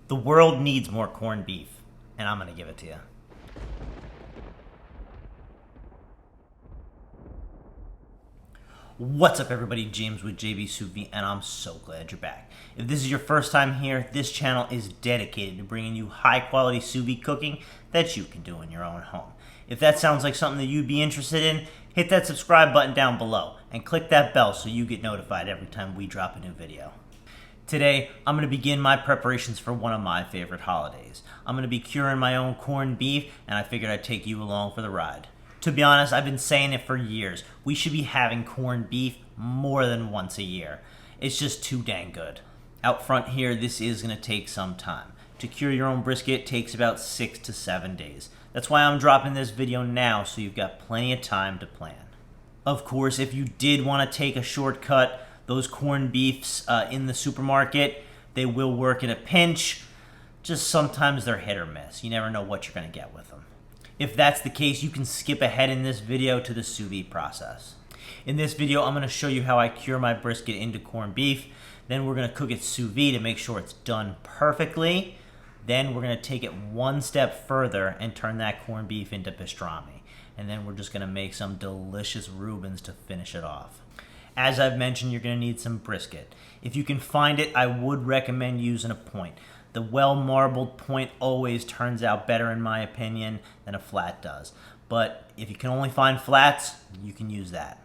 The world needs more corned beef, and I'm going to give it to you. What's up everybody, James with JB Sous Vide, and I'm so glad you're back. If this is your first time here, this channel is dedicated to bringing you high quality sous vide cooking that you can do in your own home. If that sounds like something that you'd be interested in, hit that subscribe button down below and click that bell so you get notified every time we drop a new video. Today, I'm going to begin my preparations for one of my favorite holidays. I'm going to be curing my own corned beef, and I figured I'd take you along for the ride. To be honest, I've been saying it for years. We should be having corned beef more than once a year. It's just too dang good. Out front here, this is going to take some time. To cure your own brisket takes about 6 to 7 days. That's why I'm dropping this video now, so you've got plenty of time to plan. Of course, if you did want to take a shortcut, those corned beefs in the supermarket, they will work in a pinch. Just sometimes they're hit or miss. You never know what you're going to get with them. If that's the case, you can skip ahead in this video to the sous vide process. In this video, I'm going to show you how I cure my brisket into corned beef. Then we're going to cook it sous vide to make sure it's done perfectly. Then we're going to take it one step further and turn that corned beef into pastrami. And then we're just going to make some delicious reubens to finish it off. As I've mentioned, you're going to need some brisket. If you can find it, I would recommend using a point. The well-marbled point always turns out better, in my opinion, than a flat does. But if you can only find flats, you can use that.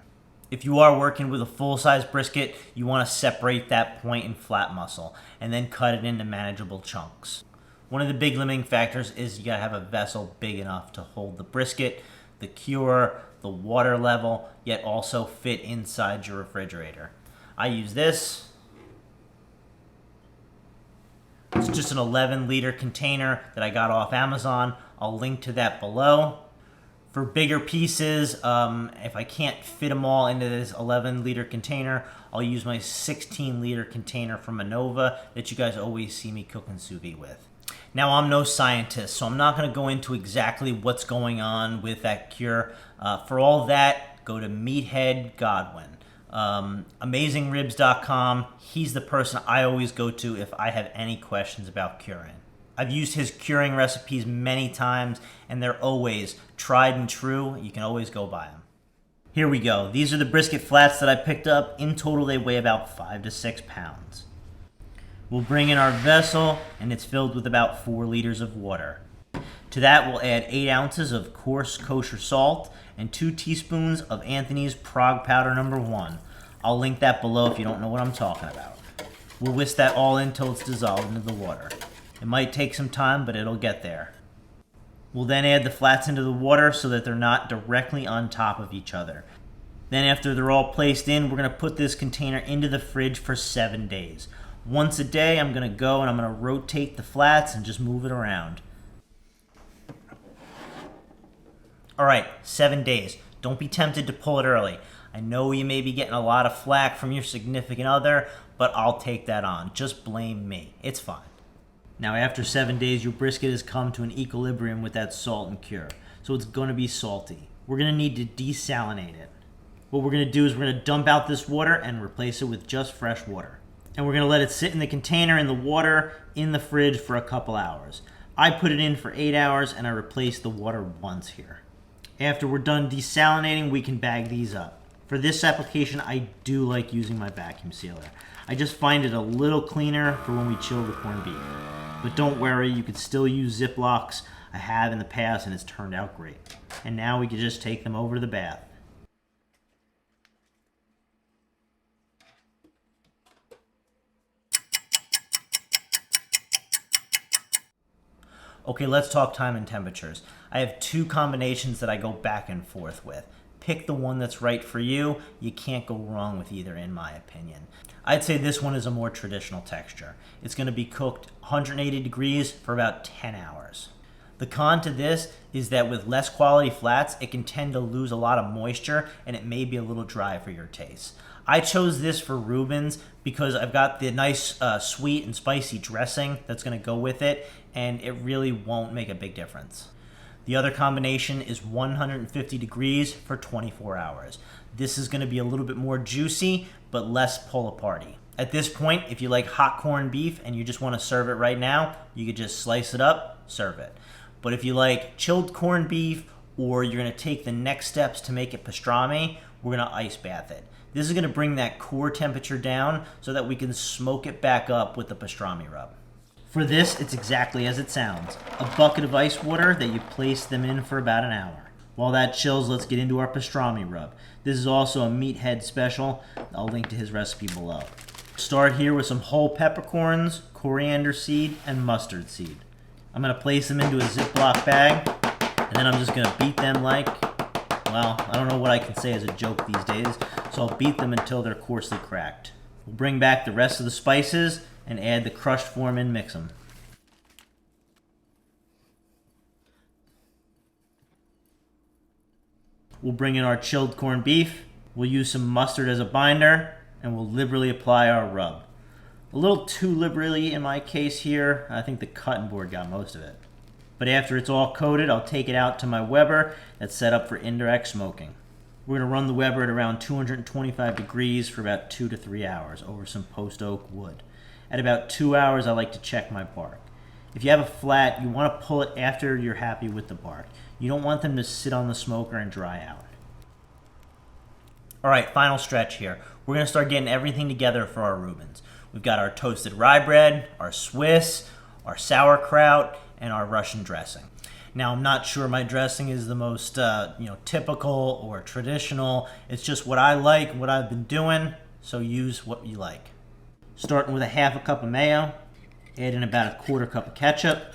If you are working with a full-size brisket, you want to separate that point and flat muscle, and then cut it into manageable chunks. One of the big limiting factors is you got to have a vessel big enough to hold the brisket, the cure, the water level, yet also fit inside your refrigerator. I use this. It's just an 11-liter container that I got off Amazon. I'll link to that below. For bigger pieces, if I can't fit them all into this 11-liter container, I'll use my 16-liter container from Anova that you guys always see me cooking sous vide with. Now, I'm no scientist, so I'm not going to go into exactly what's going on with that cure. For all that, go to Meathead Godwin. AmazingRibs.com. He's the person I always go to if I have any questions about curing. I've used his curing recipes many times, and they're always tried and true. You can always go buy them. Here we go. These are the brisket flats that I picked up. In total, they weigh about 5 to 6 pounds. We'll bring in our vessel, and it's filled with about 4 liters of water. To that, we'll add 8 ounces of coarse kosher salt and 2 teaspoons of Anthony's Prague Powder No. 1. I'll link that below if you don't know what I'm talking about. We'll whisk that all in until it's dissolved into the water. It might take some time, but it'll get there. We'll then add the flats into the water so that they're not directly on top of each other. Then after they're all placed in, we're going to put this container into the fridge for 7 days. Once a day, I'm going to go and I'm going to rotate the flats and just move it around. Alright, 7 days. Don't be tempted to pull it early. I know you may be getting a lot of flack from your significant other, but I'll take that on. Just blame me. It's fine. Now, after 7 days, your brisket has come to an equilibrium with that salt and cure. So it's going to be salty. We're going to need to desalinate it. What we're going to do is we're going to dump out this water and replace it with just fresh water. And we're going to let it sit in the container in the water in the fridge for a couple hours. I put it in for 8 hours and I replaced the water once here. After we're done desalinating, we can bag these up. For this application, I do like using my vacuum sealer. I just find it a little cleaner for when we chill the corned beef. But don't worry, you can still use Ziplocs. I have in the past and it's turned out great. And now we can just take them over to the bath. Okay, let's talk time and temperatures. I have 2 combinations that I go back and forth with. Pick the one that's right for you. You can't go wrong with either, in my opinion. I'd say this one is a more traditional texture. It's going to be cooked 180 degrees for about 10 hours. The con to this is that with less quality flats, it can tend to lose a lot of moisture and it may be a little dry for your taste. I chose this for reubens because I've got the nice sweet and spicy dressing that's going to go with it, and it really won't make a big difference. The other combination is 150 degrees for 24 hours. This is going to be a little bit more juicy, but less pull-aparty. At this point, if you like hot corned beef and you just want to serve it right now, you could just slice it up, serve it. But if you like chilled corned beef, or you're going to take the next steps to make it pastrami, we're going to ice bath it. This is going to bring that core temperature down so that we can smoke it back up with the pastrami rub. For this, it's exactly as it sounds. A bucket of ice water that you place them in for about an hour. While that chills, let's get into our pastrami rub. This is also a meathead special. I'll link to his recipe below. Start here with some whole peppercorns, coriander seed, and mustard seed. I'm going to place them into a Ziploc bag, and then I'm just going to beat them like, well, I don't know what I can say as a joke these days, so I'll beat them until they're coarsely cracked. We'll bring back the rest of the spices and add the crushed form and mix them. We'll bring in our chilled corned beef. We'll use some mustard as a binder, and we'll liberally apply our rub. A little too liberally in my case here. I think the cutting board got most of it. But after it's all coated, I'll take it out to my Weber that's set up for indirect smoking. We're going to run the Weber at around 225 degrees for about 2 to 3 hours over some post oak wood. At about 2 hours, I like to check my bark. If you have a flat, you want to pull it after you're happy with the bark. You don't want them to sit on the smoker and dry out. All right, final stretch here. We're going to start getting everything together for our Reubens. We've got our toasted rye bread, our Swiss, our sauerkraut, and our Russian dressing. Now, I'm not sure my dressing is the most typical or traditional. It's just what I like, what I've been doing, so use what you like. Starting with a half a cup of mayo, add in about a quarter cup of ketchup,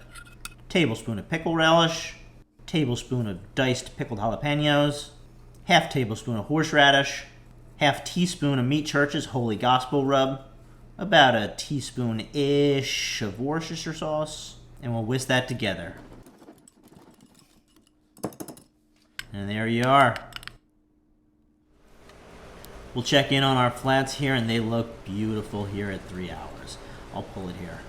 tablespoon of pickle relish, tablespoon of diced pickled jalapenos, half tablespoon of horseradish, half teaspoon of Meat Church's Holy Gospel rub, about a teaspoon-ish of Worcestershire sauce, and we'll whisk that together. And there you are. We'll check in on our flats here, and they look beautiful here at 3 hours. I'll pull it here.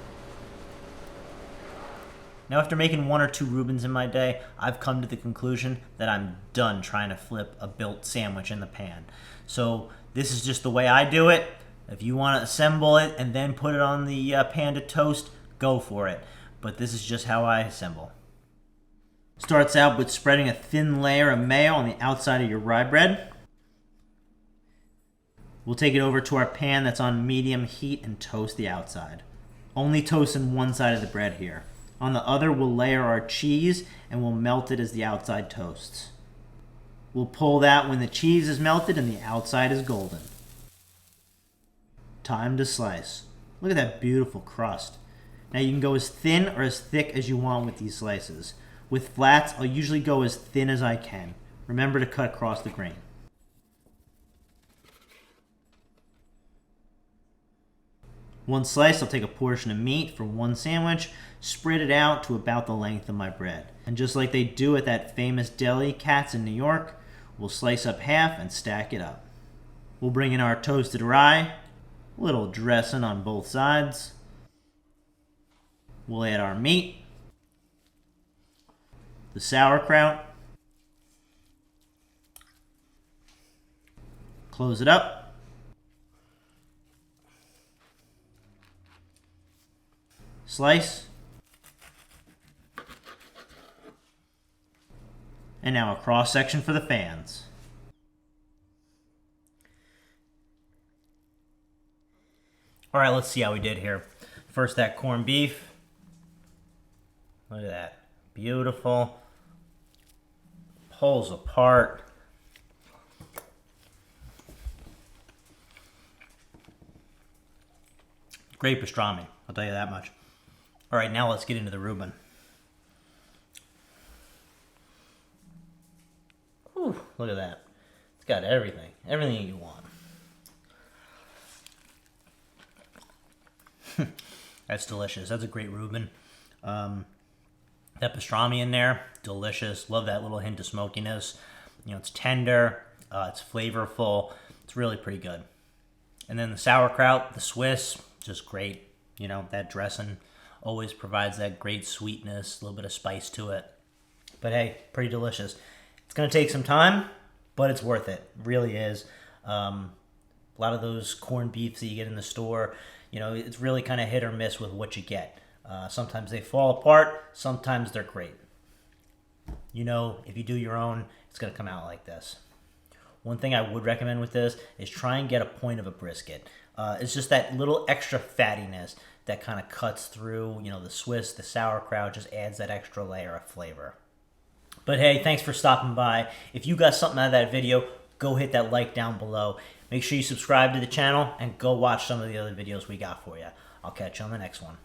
Now, after making 1 or 2 Reubens in my day, I've come to the conclusion that I'm done trying to flip a built sandwich in the pan. So this is just the way I do it. If you want to assemble it and then put it on the pan to toast, go for it. But this is just how I assemble. Starts out with spreading a thin layer of mayo on the outside of your rye bread. We'll take it over to our pan that's on medium heat and toast the outside. Only toasting one side of the bread here. On the other, we'll layer our cheese and we'll melt it as the outside toasts. We'll pull that when the cheese is melted and the outside is golden. Time to slice. Look at that beautiful crust. Now you can go as thin or as thick as you want with these slices. With flats, I'll usually go as thin as I can. Remember to cut across the grain. One slice, I'll take a portion of meat for one sandwich, spread it out to about the length of my bread. And just like they do at that famous deli, Katz in New York, we'll slice up half and stack it up. We'll bring in our toasted rye, a little dressing on both sides. We'll add our meat, the sauerkraut, close it up, slice, and now a cross section for the fans. All right, let's see how we did here. First, that corned beef. Look at that. Beautiful. Pulls apart. Great pastrami, I'll tell you that much. All right, now let's get into the Reuben. Whew, look at that. It's got everything. Everything you want. That's delicious. That's a great Reuben. That pastrami in there, delicious. Love that little hint of smokiness. You know, it's tender. It's flavorful. It's really pretty good. And then the sauerkraut, the Swiss, just great. You know, that dressing always provides that great sweetness, a little bit of spice to it. But hey, pretty delicious. It's going to take some time, but it's worth it. It really is. A lot of those corned beefs that you get in the store, you know, it's really kind of hit or miss with what you get. Sometimes they fall apart, sometimes they're great. You know, if you do your own, it's going to come out like this. One thing I would recommend with this is try and get a point of a brisket. It's just that little extra fattiness that kind of cuts through, you know, the Swiss, the sauerkraut, just adds that extra layer of flavor. But hey, thanks for stopping by. If you got something out of that video, go hit that like down below. Make sure you subscribe to the channel and go watch some of the other videos we got for you. I'll catch you on the next one.